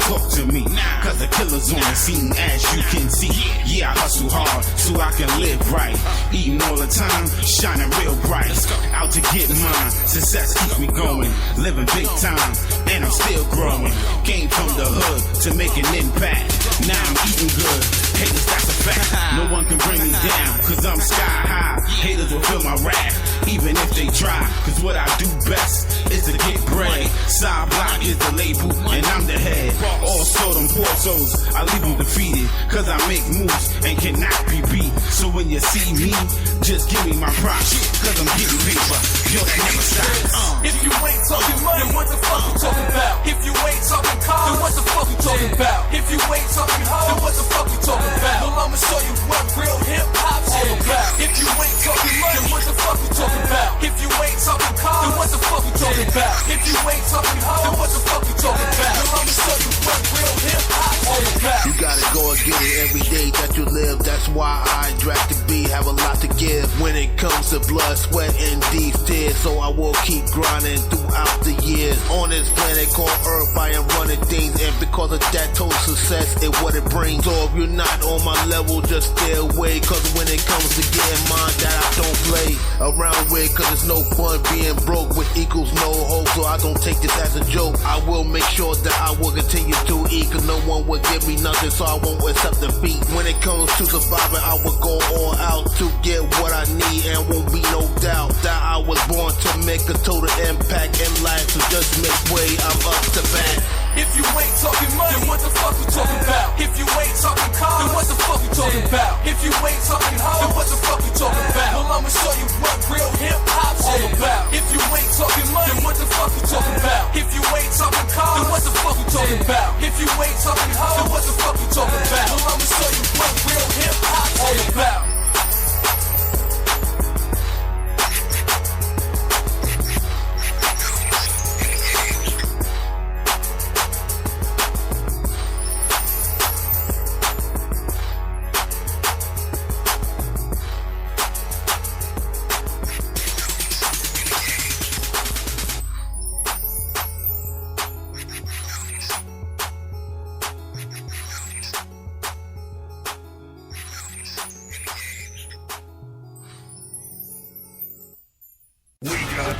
talk to me. Cause the killer's on the scene, as you can see. Yeah, I hustle hard so I can live right. Eating all the time, shining real bright. Out to get mine, success keeps me going. Living big time, and I'm still growing. Came from the hood to make an impact. Now I'm eating good, haters, that's a fact. No one can bring me down, cause I'm sky high. Haters will feel my wrath, even if they try. Cause what I do best is to get bread. Side block is the label, and I'm the head. All sort them poor souls, I leave them defeated. Cause I make moves and cannot be beat. So when you see me, just give me my props. Cause I'm getting paper, yo, that never stops. If you ain't talking money, then what the fuck you talking about? If you ain't talking cars, then what the fuck you talking about? If you ain't talking hoes, then what the fuck you talking about? Well, I'ma show you what real hip-hop's all about. If you ain't talking money, then what the fuck you talking about? If you ain't talking cars, then what the fuck you talking about? If you ain't talking hoes, then what the fuck you talking about? Well, I'ma show you what real hip-hop's all about. You gotta go and get it every day that you live. That's why I draft to be, have a lot to give. When it comes to blood, sweat, and these tears, so I will keep grinding throughout the years. On this planet called Earth, I am running things, and because of that total success is what it brings. So if you're not on my level, just stay away. Cause when it comes to getting mine, that I don't play around with. Cause it's no fun being broke, which equals no hope. So I don't take this as a joke. I will make sure that I will continue to eat, cause no one will give me nothing, so I won't accept defeat. When it comes to surviving, I will go all out to get what I need, and won't be no doubt that I was born to make a total impact in life. So just make way, I'm up to bat. If you ain't talking money, then what the fuck you talking about? If you ain't talking cars, then what the fuck you talking about? If you ain't talking hoes, then what the fuck you talking about? Well, I'ma show you what real hip-hop's all about. If you ain't talking money, then what the fuck you talking about? If you ain't talking cars, then what the fuck you talking about? If you ain't talking hoes, then what the fuck you talking about? Well, I'ma show you what real hip-hop's all about.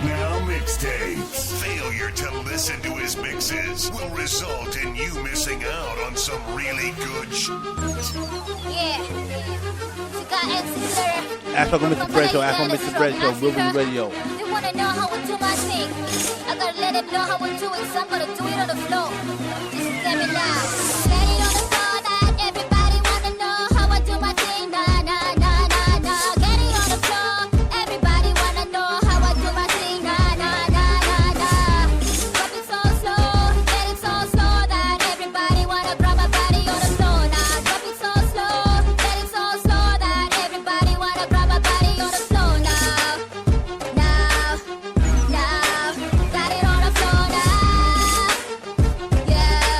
Now mixtapes. Failure to listen to his mixes will result in you missing out on some really good Yeah. Ash Hawkins Mr. Bread Show, Ash Hawkins Mr. Bread Show, Wilbur Radio. They wanna know how I do my thing. I gotta let them know how I do it, so I'm gonna do it on the floor. Just let me now. Let it on the floor that everybody wanna know how I do my thing. Nah, nah, nah, nah, nah. Get it on the floor. Everybody wanna know how I do my thing. Nah, nah, nah, nah, nah. Drop it so slow, get it so slow that everybody wanna grab my body on the floor. Nah, drop it so slow, get it so slow that everybody wanna grab my body on the floor. Now, now, now, got it on the floor now. Yeah.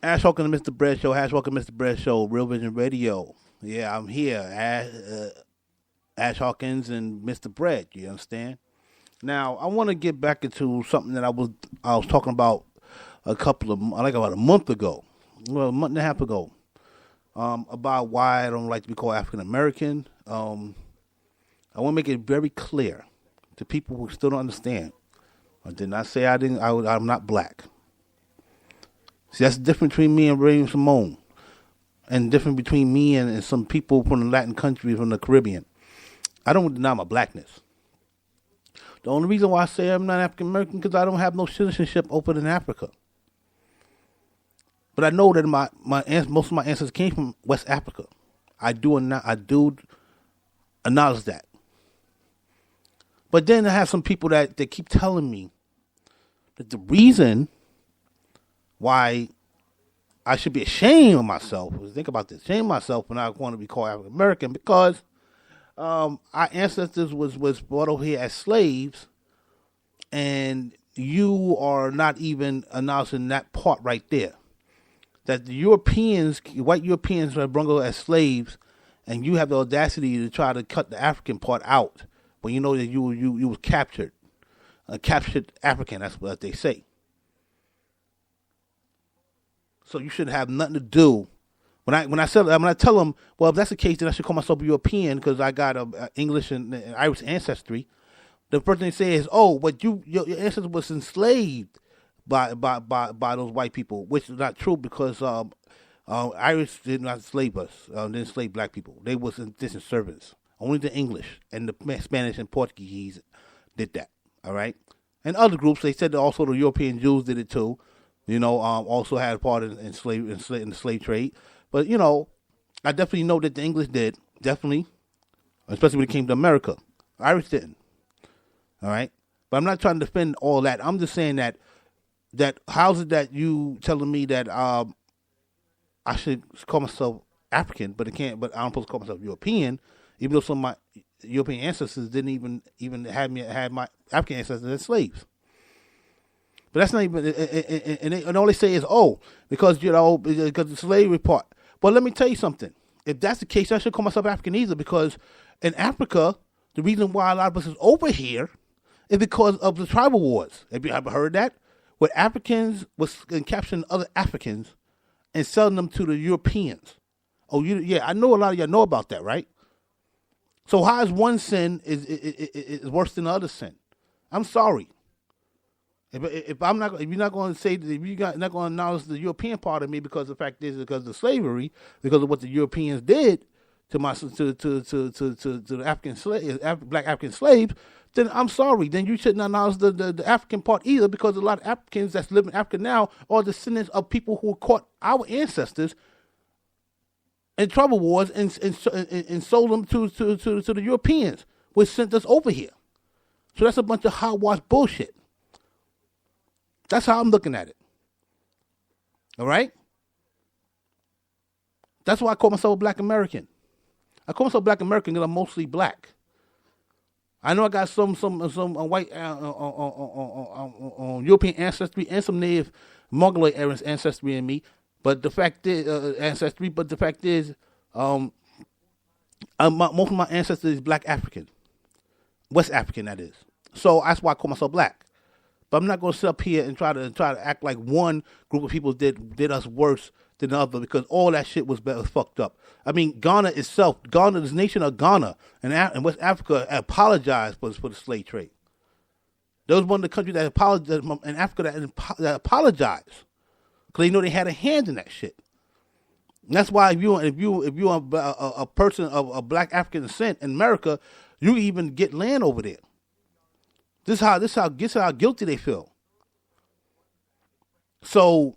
Ash Hawkins Mr. Bread Show, Ash Hawkins Mr. Bread Show, Real Vision Radio. Yeah, I'm here. Ash Hawkins and Mr. Bread, you understand? Now, I want to get back into something that I was talking about about a month ago, well, a month and a half ago, about why I don't like to be called African American. I want to make it very clear to people who still don't understand. I did not say I'm not black. See, that's the difference between me and Ray Simone, and different between me and some people from the Latin countries, from the Caribbean. I don't deny my blackness. The only reason why I say I'm not African American because I don't have no citizenship open in Africa. But I know that most of my ancestors came from West Africa. I do acknowledge that. But then I have some people that keep telling me that the reason why I should be ashamed of myself, think about this, ashamed of myself when I want to be called African American, because our ancestors was brought over here as slaves, and you are not even announcing that part right there. That the Europeans, white Europeans, were brought over as slaves, and you have the audacity to try to cut the African part out when you know that you was captured, captured African. That's what they say. So you should have nothing to do. When I tell them, well, if that's the case, then I should call myself European because I got English and Irish ancestry. The first thing they say is, oh, but your ancestors was enslaved by those white people, which is not true because Irish did not enslave us. They didn't enslave black people. They was indentured servants. Only the English and the Spanish and Portuguese did that. All right, and other groups, they said that also the European Jews did it too. You know, also had a part in the slave trade. But, you know, I definitely know that the English did, definitely, especially when it came to America. Irish didn't. All right? But I'm not trying to defend all that. I'm just saying that how's it that you telling me that I should call myself African, but I'm supposed to call myself European, even though some of my European ancestors didn't even have my African ancestors as slaves. But that's not even, and all they say is, oh, because the slavery part. But let me tell you something. If that's the case, I should call myself African either, because in Africa, the reason why a lot of us is over here is because of the tribal wars. Have you ever heard that? Where Africans was capturing other Africans and selling them to the Europeans. Oh, yeah, I know a lot of y'all know about that, right? So how is one sin is worse than the other sin? I'm sorry. If you're not going to say that, if you're not going to acknowledge the European part of me, because the fact is because of slavery, because of what the Europeans did to the African slaves, black African slaves, then I'm sorry. Then you shouldn't acknowledge the African part either, because a lot of Africans that's living in Africa now are descendants of people who caught our ancestors in tribal wars and sold them to the Europeans, which sent us over here. So that's a bunch of hogwash bullshit. That's how I'm looking at it. All right? That's why I call myself a black American. I call myself black American because I'm mostly black. I know I got some white European ancestry and some native Mongoloid ancestry in me, but the fact is most of my ancestors is black African, West African, that is. So that's why I call myself black. But I'm not going to sit up here and try to act like one group of people did us worse than the other, because all that shit was fucked up. I mean, this nation of Ghana and West Africa apologized for the slave trade. There was one of the countries that apologized in Africa that apologized because they know they had a hand in that shit. And that's why if you're a person of black African descent in America, you even get land over there. This is how guilty they feel. So,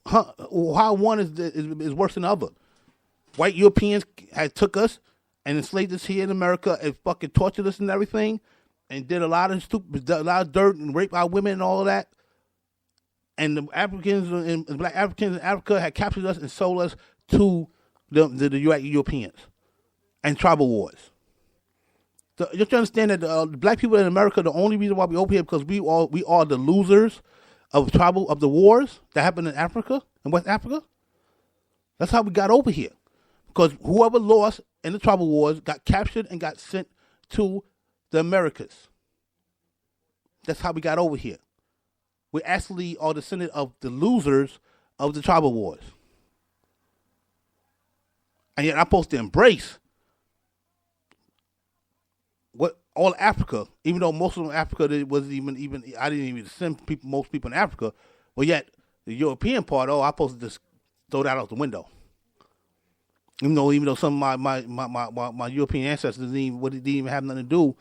how one is worse than the other? White Europeans had took us and enslaved us here in America and fucking tortured us and everything, and did a lot of dirt and raped our women and all of that. And the Africans and black Africans in Africa had captured us and sold us to the Europeans and tribal wars. So you have to understand that the black people in America, the only reason why we over here because we are the losers of the wars that happened in Africa, in West Africa. That's how we got over here. Because whoever lost in the tribal wars got captured and got sent to the Americas. That's how we got over here. We actually are descendant of the losers of the tribal wars. And yet I'm supposed to embrace what all Africa, even though most of Africa wasn't even I didn't even send most people in Africa, but yet the European part, I'm supposed to just throw that out the window. Even though some of my European ancestors didn't even have nothing to do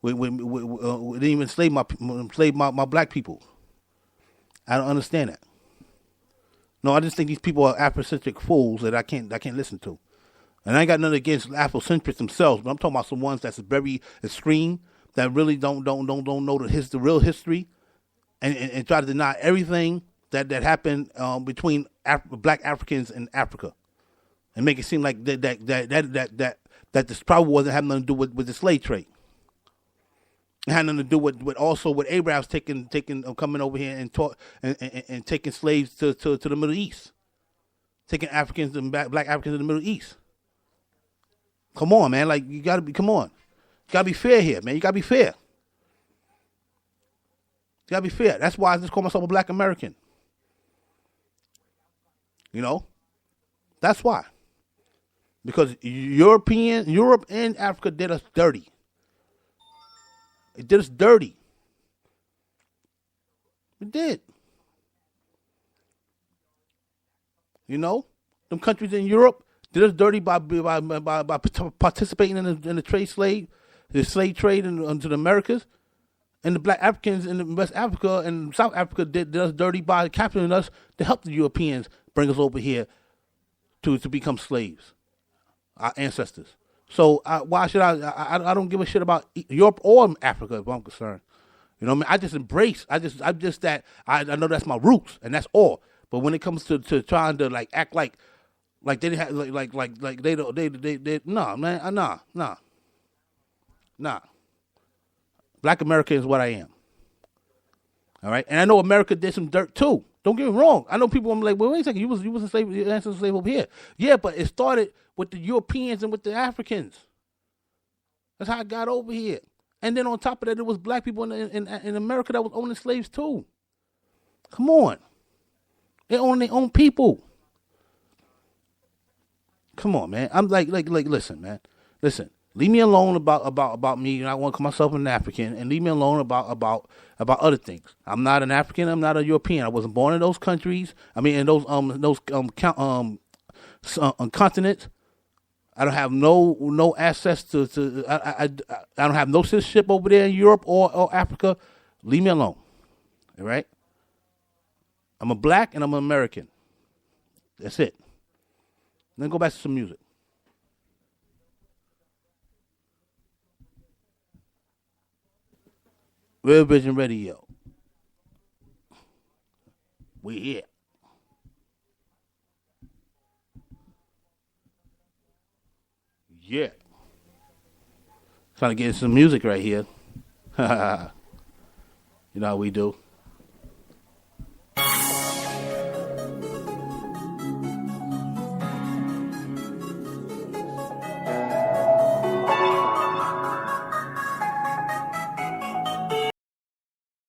with didn't even enslave my black people. I don't understand that. No, I just think these people are Afrocentric fools that I can't listen to. And I ain't got nothing against Afrocentrics themselves, but I'm talking about some ones that's very extreme, that really don't know the real history, and try to deny everything that happened between black Africans in Africa, and make it seem like that this probably wasn't having nothing to do with the slave trade. It had nothing to do with also with Arabs coming over here and taking slaves to the Middle East, taking Africans and black Africans in the Middle East. Come on, man! Like you come on, you gotta be fair here, man. You gotta be fair. You gotta be fair. That's why I just call myself a Black American. That's why. Because Europe and Africa did us dirty. It did us dirty. It did. Them countries in Europe did us dirty by participating in the slave trade into the Americas, and the black Africans in West Africa and South Africa did us dirty by capturing us to help the Europeans bring us over here to become slaves, our ancestors. So why should I don't give a shit about Europe or Africa if I'm concerned. I just embrace. I'm just that. I know that's my roots and that's all. But when it comes to trying to act like they didn't have like they don't they no man nah. Black America is what I am. All right, and I know America did some dirt too. Don't get me wrong. I know people. I'm like, well, wait a second. You was a slave. Your ancestors were slave over here. Yeah, but it started with the Europeans and with the Africans. That's how it got over here. And then on top of that, there was black people in America that was owning slaves too. Come on, they own their own people. Come on, man. I'm like, listen, man. Listen. Leave me alone about me. I want to call myself an African, and leave me alone about other things. I'm not an African. I'm not a European. I wasn't born in those countries. I mean, in those continents. I don't have no access to. I don't have no citizenship over there in Europe or Africa. Leave me alone. All right. I'm a black and I'm an American. That's it. Then go back to some music. Real Vision Radio. We here. Yeah. Trying to get some music right here. You know how we do.